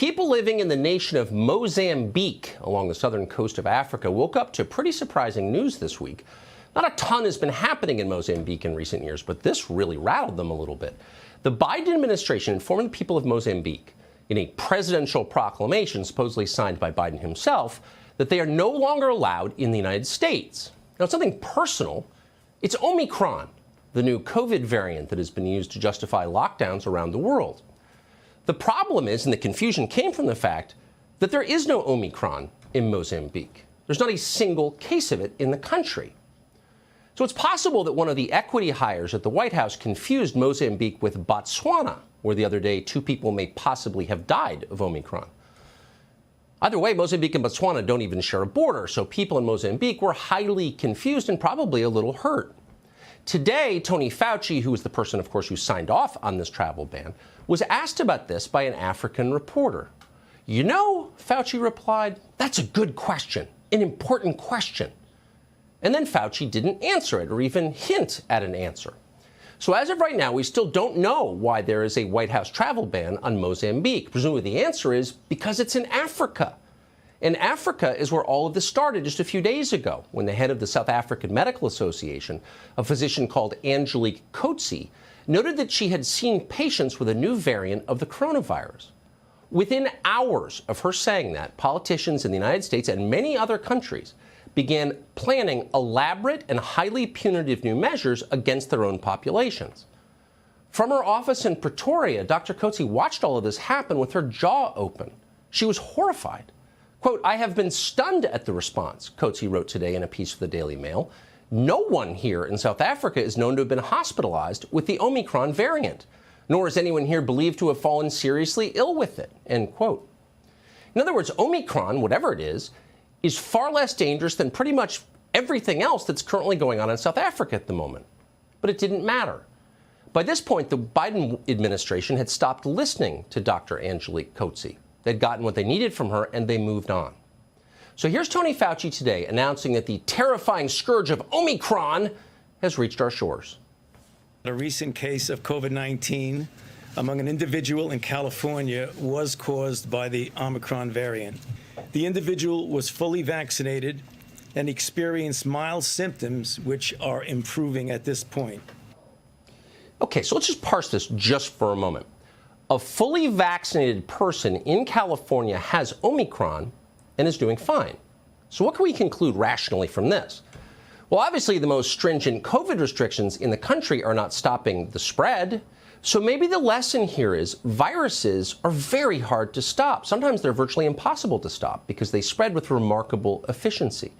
People living in the nation of Mozambique along the southern coast of Africa woke up to pretty surprising news this week. Not a ton has been happening in Mozambique in recent years, but this really rattled them a little bit. The Biden administration informed the people of Mozambique in a presidential proclamation supposedly signed by Biden himself that they are no longer allowed in the United States. Now, it's nothing personal. It's Ômicron, the new COVID variant that has been used to justify lockdowns around the world. The problem is, and the confusion came from the fact that there is no Ômicron in Mozambique. There's not a single case of it in the country. So it's possible that one of the equity hires at the White House confused Mozambique with Botswana, where the other day 2 people may possibly have died of Ômicron. Either way, Mozambique and Botswana don't even share a border, so people in Mozambique were highly confused and probably a little hurt. Today, Tony Fauci, who was the person, of course, who signed off on this travel ban, was asked about this by an African reporter. You know, Fauci replied, that's a good question, an important question. And then Fauci didn't answer it or even hint at an answer. So as of right now, we still don't know why there is a White House travel ban on Mozambique. Presumably the answer is because it's in Africa. And Africa is where all of this started just a few days ago, when the head of the South African Medical Association, a physician called Angelique Coetzee, noted that she had seen patients with a new variant of the coronavirus. Within hours of her saying that, politicians in the United States and many other countries began planning elaborate and highly punitive new measures against their own populations. From her office in Pretoria, Dr. Coetzee watched all of this happen with her jaw open. She was horrified. Quote, I have been stunned at the response, Coetzee wrote today in a piece for the Daily Mail. No one here in South Africa is known to have been hospitalized with the Ômicron variant, nor is anyone here believed to have fallen seriously ill with it, end quote. In other words, Ômicron, whatever it is far less dangerous than pretty much everything else that's currently going on in South Africa at the moment. But it didn't matter. By this point, the Biden administration had stopped listening to Dr. Angelique Coetzee. They'd gotten what they needed from her, and they moved on. So here's Tony Fauci today announcing that the terrifying scourge of Ômicron has reached our shores. A recent case of COVID-19 among an individual in California was caused by the Ômicron variant. The individual was fully vaccinated and experienced mild symptoms, which are improving at this point. Okay, so let's just parse this just for a moment. A fully vaccinated person in California has Ômicron and is doing fine. So what can we conclude rationally from this? Well, obviously the most stringent COVID restrictions in the country are not stopping the spread. So maybe the lesson here is viruses are very hard to stop. Sometimes they're virtually impossible to stop because they spread with remarkable efficiency.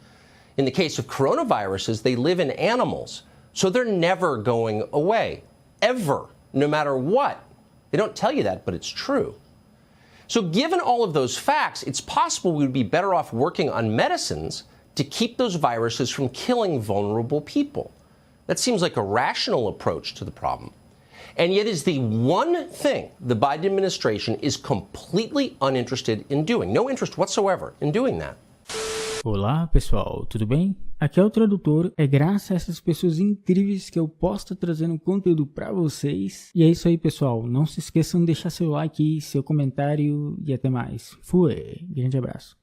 In the case of coronaviruses, they live in animals, so they're never going away, ever, no matter what. They don't tell you that, but it's true. So given all of those facts, it's possible we would be better off working on medicines to keep those viruses from killing vulnerable people. That seems like a rational approach to the problem. And yet is the one thing the Biden administration is completely uninterested in doing. No interest whatsoever in doing that. Olá pessoal, tudo bem? Aqui é o Tradutor, é graças a essas pessoas incríveis que eu posso estar trazendo conteúdo para vocês. E é isso aí pessoal, não se esqueçam de deixar seu like, seu comentário e até mais. Fui, grande abraço.